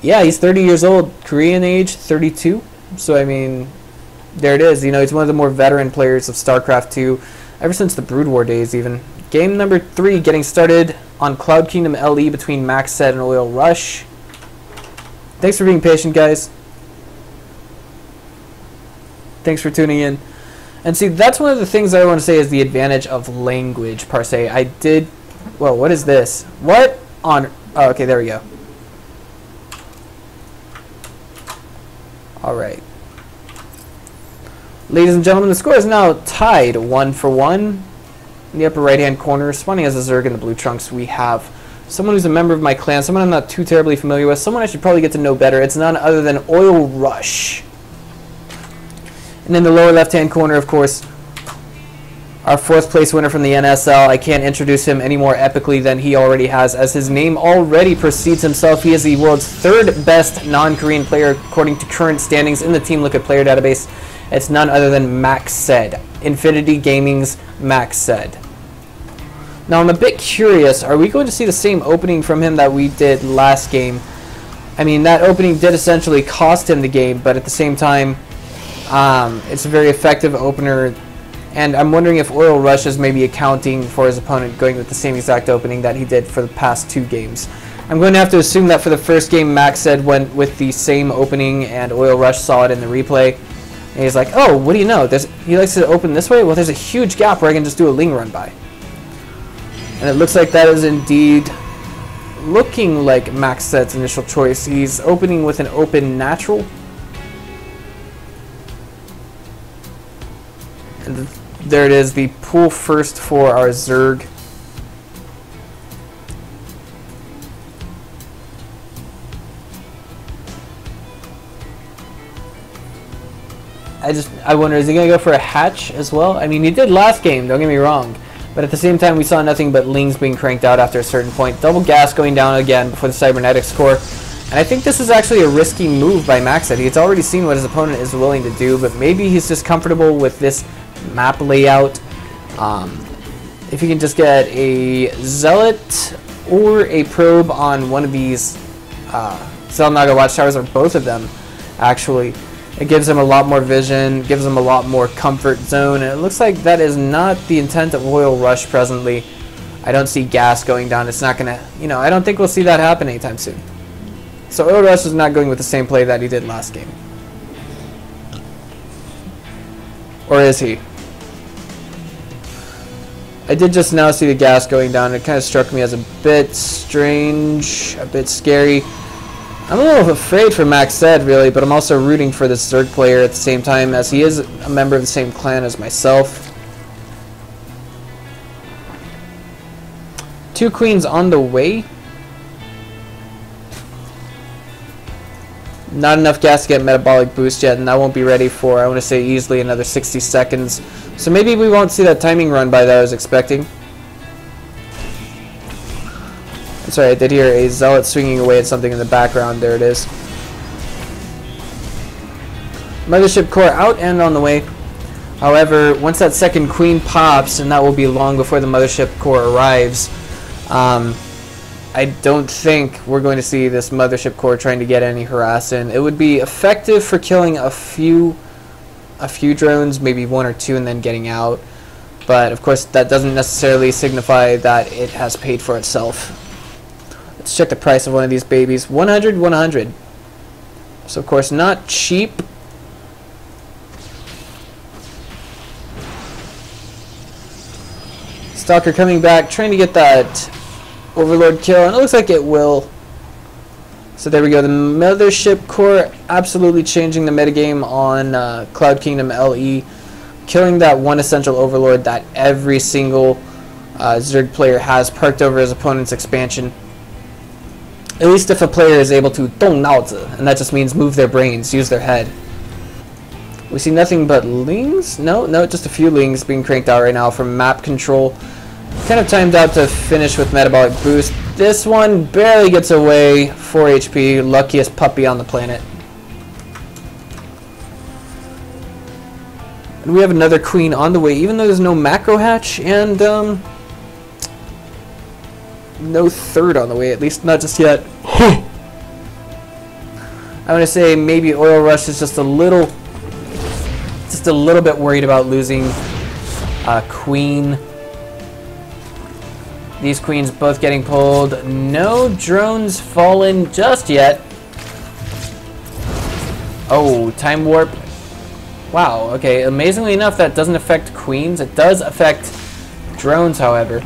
Yeah, he's 30 years old, Korean age, 32. So, I mean, there it is. You know, he's one of the more veteran players of StarCraft 2, ever since the Brood War days, even. Game number 3 getting started on Cloud Kingdom LE between MacSed and Oil Rush. Thanks for being patient, guys. Thanks for tuning in. And see, that's one of the things I want to say is the advantage of language, per se. I did... Well, what is this? What on... Oh, okay, there we go. Alright. Ladies and gentlemen, the score is now tied 1-1. In the upper right-hand corner, spawning as a Zerg in the blue trunks, we have someone who's a member of my clan, someone I'm not too terribly familiar with, someone I should probably get to know better. It's none other than Oil Rush. And in the lower left-hand corner, of course, our 4th place winner from the NSL. I can't introduce him any more epically than he already has, as his name already precedes himself. He is the world's 3rd best non-Korean player according to current standings in the Team Look at Player database. It's none other than MacSed, Infinity Gaming's MacSed. Now I'm a bit curious, are we going to see the same opening from him that we did last game? I mean, that opening did essentially cost him the game, but at the same time, it's a very effective opener, and I'm wondering if Oil Rush is maybe accounting for his opponent going with the same exact opening that he did for the past 2 games. I'm going to have to assume that for the first game, MacSed went with the same opening, and Oil Rush saw it in the replay. And he's like, oh, what do you know? He likes to open this way? Well, there's a huge gap where I can just do a Ling run by. And it looks like that is indeed looking like MacSed's initial choice. He's opening with an open natural. And there it is, the pull first for our Zerg. I wonder, is he going to go for a hatch as well? I mean, he did last game, don't get me wrong. But at the same time, we saw nothing but Lings being cranked out after a certain point. Double gas going down again before the Cybernetics core. And I think this is actually a risky move by MacSed. He's already seen what his opponent is willing to do, but maybe he's just comfortable with this map layout. If you can just get a Zealot or a Probe on one of these Xel'Naga Watchtowers, or both of them, actually, it gives him a lot more vision, gives him a lot more comfort zone, and it looks like that is not the intent of Oil Rush presently. I don't see gas going down. It's not going to, you know, I don't think we'll see that happen anytime soon. So Oil Rush is not going with the same play that he did last game. Or is he? I did just now see the gas going down. It kind of struck me as a bit strange, a bit scary. I'm a little afraid for MacSed, really, but I'm also rooting for this Zerg player at the same time, as he is a member of the same clan as myself. 2 queens on the way. Not enough gas to get metabolic boost yet, and that won't be ready for, I want to say, easily another 60 seconds. So maybe we won't see that timing run by that I was expecting. Sorry, I did hear a Zealot swinging away at something in the background. There it is. Mothership core out and on the way. However, once that second queen pops, and that will be long before the Mothership core arrives, I don't think we're going to see this Mothership core trying to get any harass in. It would be effective for killing a few drones, maybe 1 or 2, and then getting out. But of course, that doesn't necessarily signify that it has paid for itself. Let's check the price of one of these babies. 100, 100. So of course, not cheap. Stalker coming back, trying to get that Overlord kill, and it looks like it will. So there we go. The Mothership core absolutely changing the metagame on Cloud Kingdom LE, killing that one essential Overlord that every single Zerg player has parked over his opponent's expansion. At least if a player is able to 动脑子, and that just means move their brains, use their head. We see nothing but Lings? No, just a few Lings being cranked out right now from map control. Kind of timed out to finish with metabolic boost. This one barely gets away. 4 HP, luckiest puppy on the planet. And we have another queen on the way, even though there's no macro hatch and no third on the way, at least not just yet. I want to say maybe Oil Rush is just a little bit worried about losing Queen. These queens both getting pulled. No drones fallen just yet. Oh, time warp. Wow, okay, amazingly enough, that doesn't affect queens. It does affect drones, however.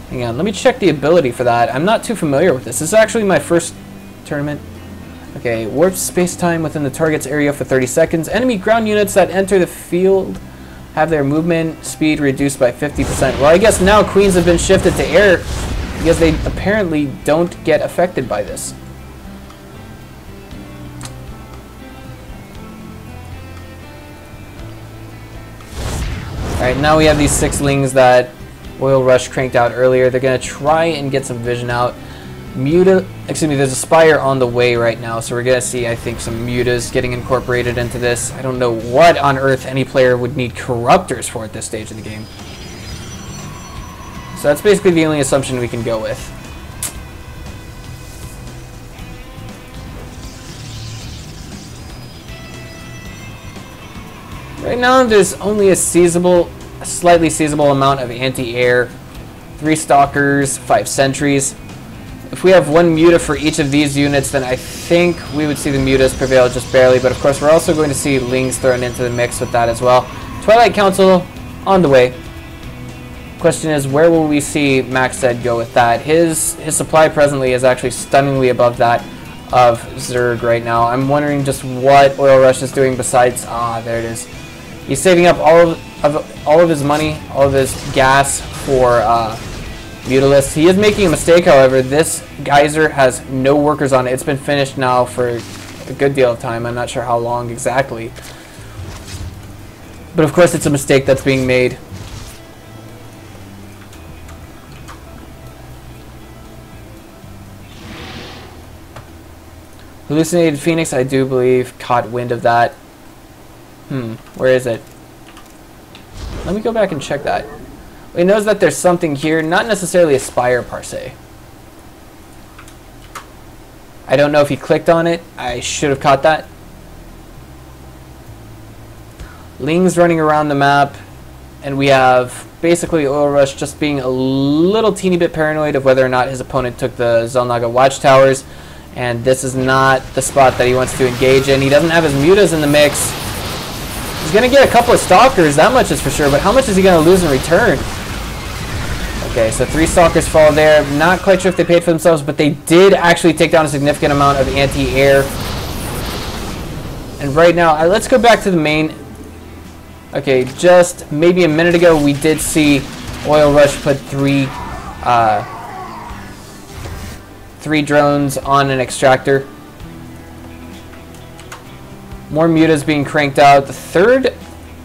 Hang on, let me check the ability for that. I'm not too familiar with this. This is actually my first tournament. Okay, warp space-time within the target's area for 30 seconds. Enemy ground units that enter the field have their movement speed reduced by 50%. Well, I guess now queens have been shifted to air because they apparently don't get affected by this. Alright, now we have these 6 lings that Oil Rush cranked out earlier. They're going to try and get some vision out. There's a Spire on the way right now, so we're going to see, I think, some mutas getting incorporated into this. I don't know what on earth any player would need corruptors for at this stage of the game. So that's basically the only assumption we can go with. Right now, there's only a slightly seizable amount of anti-air, 3 stalkers, 5 sentries. If we have 1 muta for each of these units, then I think we would see the mutas prevail just barely. But of course, we're also going to see lings thrown into the mix with that as well. Twilight Council on the way. Question is, where will we see MacSed go with that? His supply presently is actually stunningly above that of Zerg right now. I'm wondering just what Oil Rush is doing besides... there it is. He's saving up all of his money, all of his gas for Mutalisk. He is making a mistake, however. This geyser has no workers on it. It's been finished now for a good deal of time. I'm not sure how long exactly. But of course, it's a mistake that's being made. Hallucinated Phoenix, I do believe, caught wind of that. Where is it? Let me go back and check that. He knows that there's something here, not necessarily a Spire per se. I don't know if he clicked on it. I should have caught that. Ling's running around the map, and we have basically Oil Rush just being a little teeny bit paranoid of whether or not his opponent took the Xel'Naga watchtowers, and this is not the spot that he wants to engage in. He doesn't have his mutas in the mix. He's going to get a couple of stalkers, that much is for sure, but how much is he going to lose in return? Okay, so 3 stalkers fall there. Not quite sure if they paid for themselves, but they did actually take down a significant amount of anti-air. And right now, let's go back to the main. Okay, just maybe a minute ago, we did see Oil Rush put 3 drones on an extractor. More mutas being cranked out. The 3rd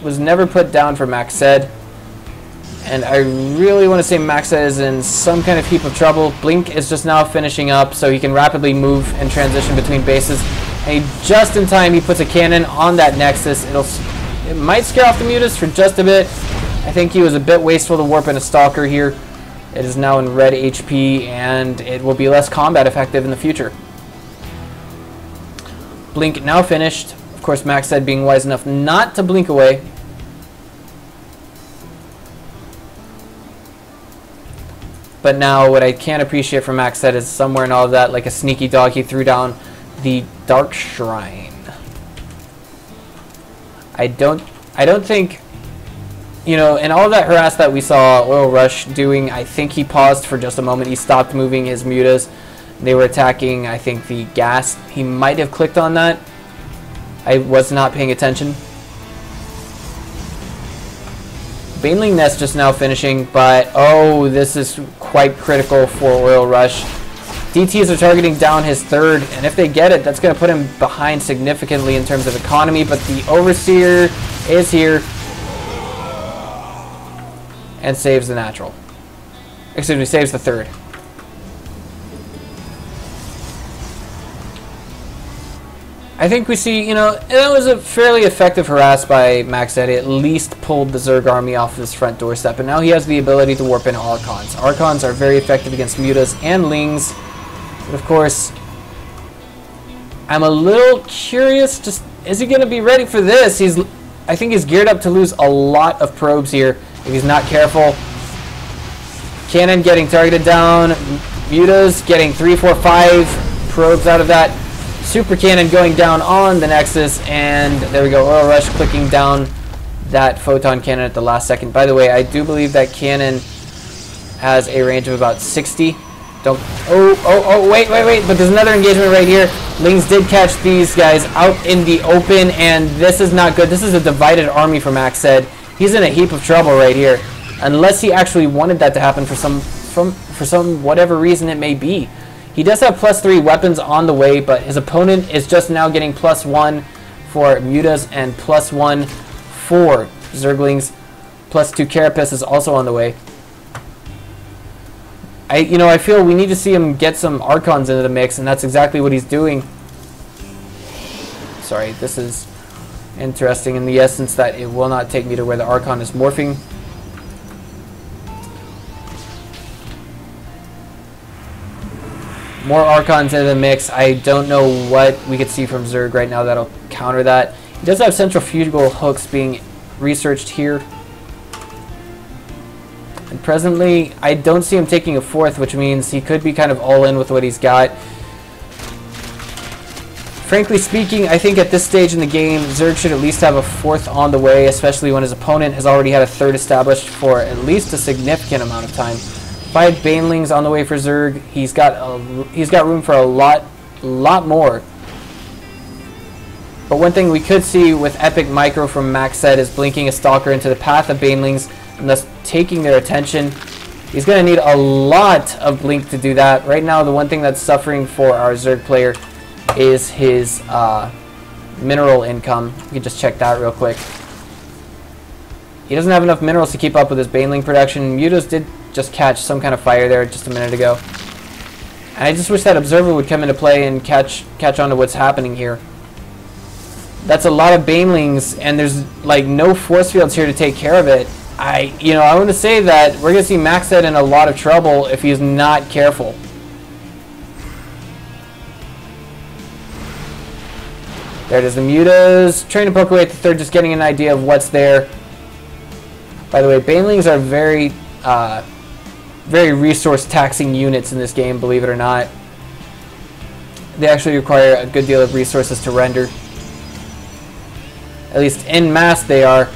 was never put down for MacSed. And I really want to say MacSed is in some kind of heap of trouble. Blink is just now finishing up, so he can rapidly move and transition between bases. And just in time, he puts a cannon on that Nexus. It might scare off the mutas for just a bit. I think he was a bit wasteful to warp in a Stalker here. It is now in red HP, and it will be less combat effective in the future. Blink now finished. Of course, MacSed being wise enough not to blink away. But now what I can't appreciate from MacSed is somewhere in all of that, like a sneaky dog, he threw down the Dark Shrine. I don't think, you know, in all of that harass that we saw Oil Rush doing, I think he paused for just a moment. He stopped moving his mutas. They were attacking, I think, the gas. He might have clicked on that. I was not paying attention. Baneling Nest just now finishing, but oh, this is quite critical for Oil Rush. DTs are targeting down his 3rd, and if they get it, that's going to put him behind significantly in terms of economy, but the Overseer is here and saves the natural. Excuse me, saves the 3rd. I think we see, you know, it was a fairly effective harass by MacSed. It at least pulled the Zerg army off of his front doorstep, and now he has the ability to warp in Archons. Archons are very effective against mutas and lings, but of course, I'm a little curious, just is he going to be ready for this? I think he's geared up to lose a lot of probes here if he's not careful. Cannon getting targeted down. Mutas getting 3, 4, 5 probes out of that. Super Cannon going down on the Nexus, and there we go. Oil Rush clicking down that Photon Cannon at the last second. By the way, I do believe that cannon has a range of about 60. Wait, but there's another engagement right here. Lings did catch these guys out in the open, and this is not good. This is a divided army for MacSed. He's in a heap of trouble right here, unless he actually wanted that to happen for some whatever reason it may be. He does have +3 weapons on the way, but his opponent is just now getting +1 for Mutas and +1 for Zerglings. +2 Carapace is also on the way. I feel we need to see him get some Archons into the mix, and that's exactly what he's doing. Sorry, this is interesting in the essence that it will not take me to where the Archon is morphing. More Archons into the mix. I don't know what we could see from Zerg right now that'll counter that. He does have centrifugal hooks being researched here. And presently, I don't see him taking a 4th, which means he could be kind of all in with what he's got. Frankly speaking, I think at this stage in the game, Zerg should at least have a 4th on the way, especially when his opponent has already had a 3rd established for at least a significant amount of time. 5 Banelings on the way for Zerg. He's got room for a lot more. But one thing we could see with Epic Micro from MacSed is blinking a Stalker into the path of Banelings, and thus taking their attention. He's going to need a lot of blink to do that. Right now, the one thing that's suffering for our Zerg player is his mineral income. You can just check that real quick. He doesn't have enough minerals to keep up with his Baneling production. Mutos did just catch some kind of fire there just a minute ago. And I just wish that Observer would come into play and catch on to what's happening here. That's a lot of Banelings, and there's like no force fields here to take care of it. I want to say that we're going to see MacSed in a lot of trouble if he's not careful. There it is, the Mutas trying to poke away at the 3rd, just getting an idea of what's there. By the way, Banelings are very resource taxing units in this game, believe it or not. They actually require a good deal of resources to render. At least en masse they are.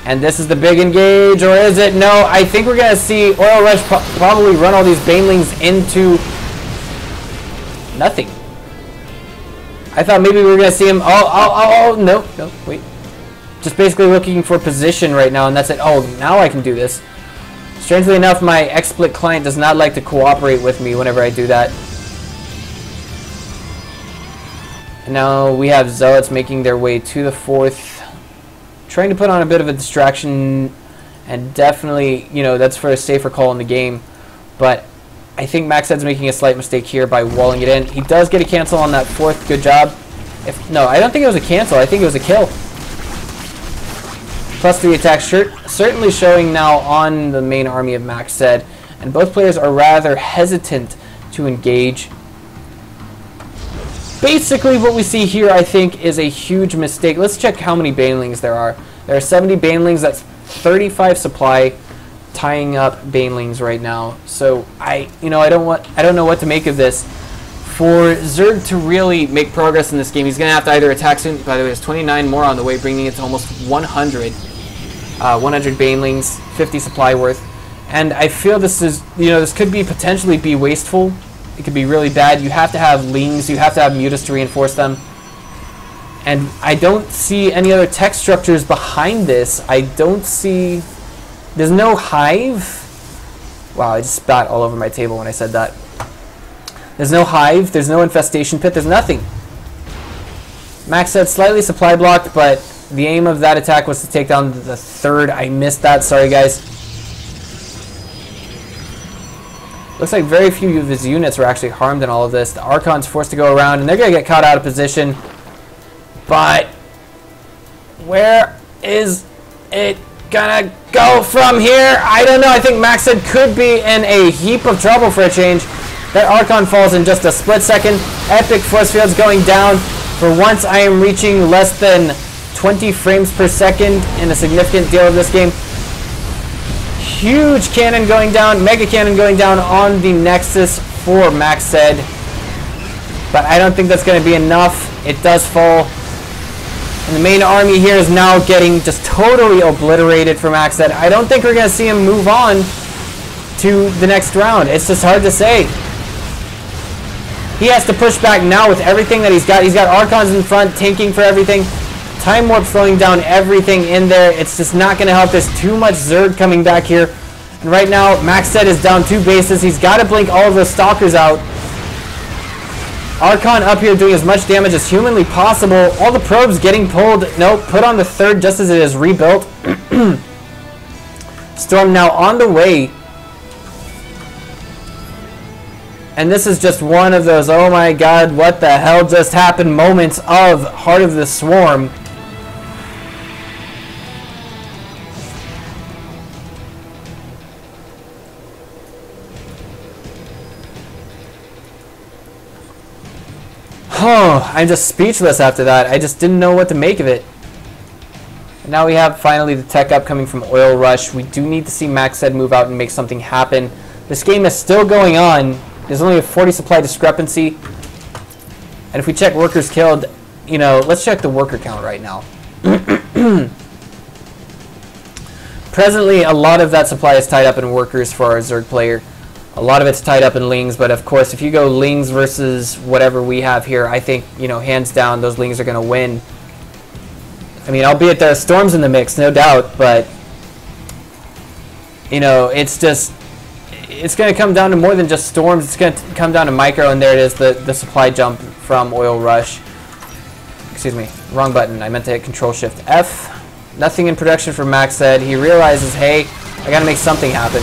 And this is the big engage, or is it? No, I think we're going to see Oil Rush probably run all these Banelings into nothing. I thought maybe we were going to see him. No, wait. Just basically looking for position right now, and that's it. Oh, now I can do this. Strangely enough, my XSplit client does not like to cooperate with me whenever I do that. And now we have Zealots making their way to the 4th. Trying to put on a bit of a distraction, and definitely, that's for a safer call in the game. But I think MacSed's making a slight mistake here by walling it in. He does get a cancel on that 4th. Good job. No, I don't think it was a cancel. I think it was a kill. +3 attack, certainly showing now on the main army of MacSed. And both players are rather hesitant to engage. Basically, what we see here, I think, is a huge mistake. Let's check how many Banelings there are. There are 70 Banelings. That's 35 supply, tying up Banelings right now. So I don't know what to make of this. For Zerg to really make progress in this game, he's going to have to either attack soon. By the way, there's 29 more on the way, bringing it to almost 100. 100 Banelings, 50 supply worth. And I feel this is, this could be potentially be wasteful. It could be really bad. You have to have Lings, you have to have Mutas to reinforce them. And I don't see any other tech structures behind this. I don't see... There's no hive. Wow, I just spat all over my table when I said that. There's no hive, there's no infestation pit, there's nothing. MacSed slightly supply blocked, but the aim of that attack was to take down the 3rd. I missed that, sorry guys. Looks like very few of his units were actually harmed in all of this. The Archon's forced to go around, and they're going to get caught out of position. But where is it going to go from here? I don't know. I think MacSed could be in a heap of trouble for a change. That Archon falls in just a split second. Epic force fields going down. For once, I am reaching less than 20 frames per second in a significant deal of this game. Huge cannon going down, mega cannon going down on the Nexus for MacSed. But I don't think that's going to be enough. It does fall. And the main army here is now getting just totally obliterated for MacSed. I don't think we're going to see him move on to the next round. It's just hard to say. He has to push back now with everything that he's got. He's got Archons in front, tanking for everything. Time Warp slowing down everything in there. It's just not going to help. There's too much Zerg coming back here. And right now, MacSed is down 2 bases. He's got to blink all of those Stalkers out. Archon up here doing as much damage as humanly possible. All the probes getting pulled. Nope, put on the 3rd just as it is rebuilt. Storm now on the way. And this is just one of those, oh my god, what the hell just happened moments of Heart of the Swarm. Oh, I'm just speechless after that. I just didn't know what to make of it. And now we have finally the tech up coming from Oil Rush. We do need to see MacSed move out and make something happen. This game is still going on. There's only a 40 supply discrepancy. And if we check workers killed, you know, let's check the worker count right now. Presently, a lot of that supply is tied up in workers for our Zerg player. A lot of it's tied up in Lings, but of course, if you go Lings versus whatever we have here, I think, you know, hands down, those Lings are going to win. I mean, albeit there are Storms in the mix, no doubt, but, you know, it's just... It's going to come down to more than just Storms. It's going to come down to Micro, and there it is, the supply jump from Oil Rush. Excuse me, wrong button. I meant to hit Control-Shift F. Nothing in production for MacSed. He realizes, hey, I got to make something happen.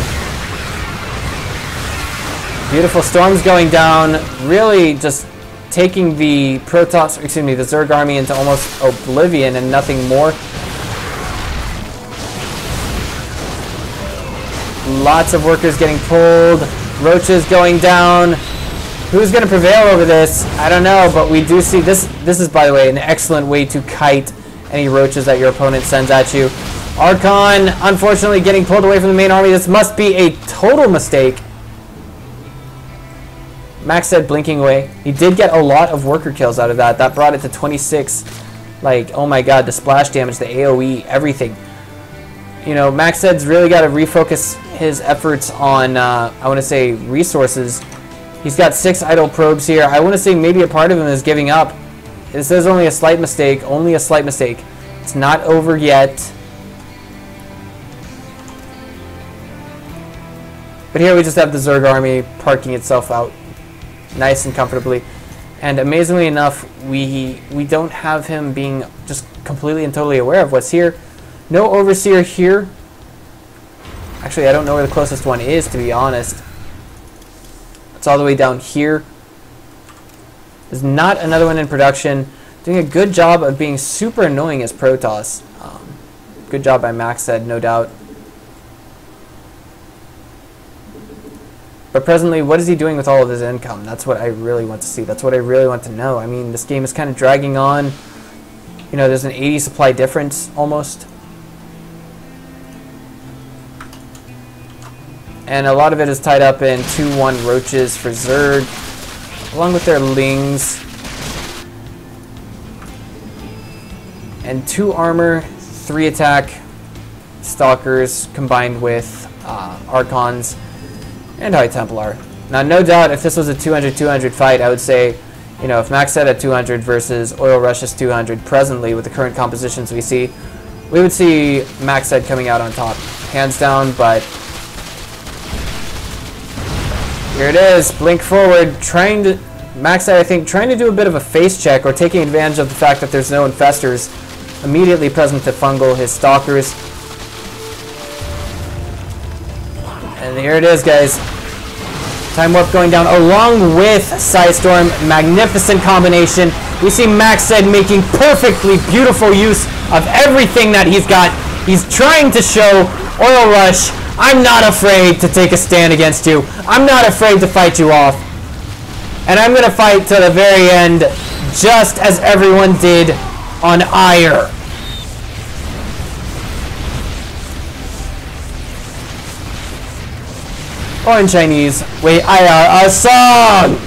Beautiful Storms going down, really just taking the Protoss, excuse me, the Zerg army into almost oblivion and nothing more. Lots of workers getting pulled. Roaches going down. Who's going to prevail over this? I don't know, but we do see this. This is, by the way, an excellent way to kite any roaches that your opponent sends at you. Archon, unfortunately, getting pulled away from the main army. This must be a total mistake. MacSed blinking away. He did get a lot of worker kills out of that. That brought it to 26. Like, oh my god, the splash damage, the AoE, everything. You know, MacSed's really got to refocus his efforts on, I want to say, resources. He's got 6 idle probes here. I want to say maybe a part of him is giving up. This is only a slight mistake. Only a slight mistake. It's not over yet. But here we just have the Zerg army parking itself out nice and comfortably. And amazingly enough, we don't have him being just completely and totally aware of what's here. No Overseer here. Actually, I don't know where the closest one is, to be honest. It's all the way down here. There's not another one in production. Doing a good job of being super annoying as Protoss. Good job by MacSed, no doubt. But presently, what is he doing with all of his income? That's what I really want to see. That's what I really want to know. I mean, this game is kind of dragging on. You know, there's an 80 supply difference, almost. And a lot of it is tied up in 2-1 roaches for Zerg, along with their Lings. And 2 armor, 3 attack Stalkers combined with Archons and High Templar. Now, no doubt, if this was a 200-200 fight, I would say, you know, if MacSed at 200 versus Oil Rush is 200, presently, with the current compositions we see, we would see MacSed coming out on top, hands down, but here it is, blink forward, MacSed, I think, trying to do a bit of a face check or taking advantage of the fact that there's no infestors immediately present to fungal his Stalkers. And here it is, guys. Time Warp going down along with Psystorm. Magnificent combination. We see MacSed making perfectly beautiful use of everything that he's got. He's trying to show Oil Rush, I'm not afraid to take a stand against you. I'm not afraid to fight you off. And I'm going to fight to the very end, just as everyone did on Ire. Or in Chinese. Wait, Ire, a song!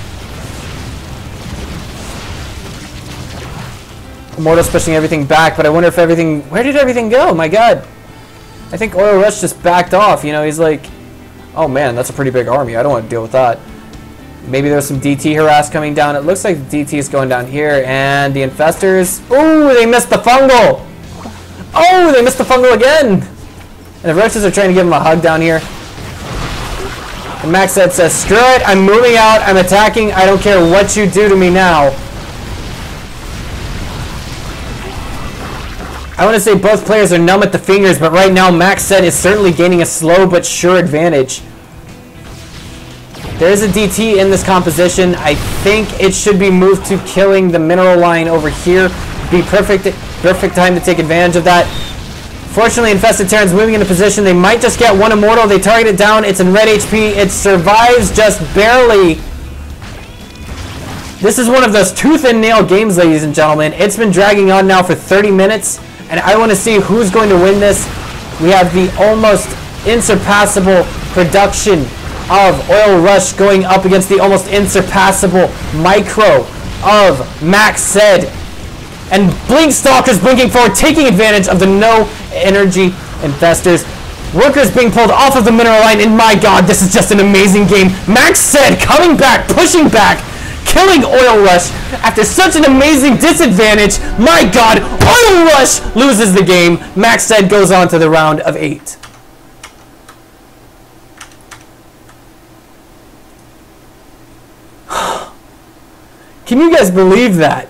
Immortal's pushing everything back, but I wonder if everything... Where did everything go? My god. I think Oil Rush just backed off. You know, he's like... Oh man, that's a pretty big army. I don't want to deal with that. Maybe there's some DT harass coming down. It looks like the DT is going down here. And the Infestors... Ooh, they missed the fungal! Oh, they missed the fungal again! And the Roaches are trying to give him a hug down here. And MacSed says, screw it, I'm moving out, I'm attacking, I don't care what you do to me now. I want to say both players are numb at the fingers, but right now MacSed is certainly gaining a slow but sure advantage. There is a DT in this composition. I think it should be moved to killing the mineral line over here. Be perfect time to take advantage of that. Fortunately, Infested Terran's moving into position. They might just get one Immortal. They target it down. It's in red HP. It survives just barely. This is one of those tooth and nail games, ladies and gentlemen. It's been dragging on now for 30 minutes, and I want to see who's going to win this. We have the almost insurpassable production of Oil Rush going up against the almost insurpassable micro of MacSed. And Blinkstalker's blinking forward, taking advantage of the no energy Infestors. Workers being pulled off of the mineral line, and my god, this is just an amazing game. MacSed coming back, pushing back, killing Oil Rush after such an amazing disadvantage. My god, Oil Rush loses the game. MacSed goes on to the round of 8. Can you guys believe that?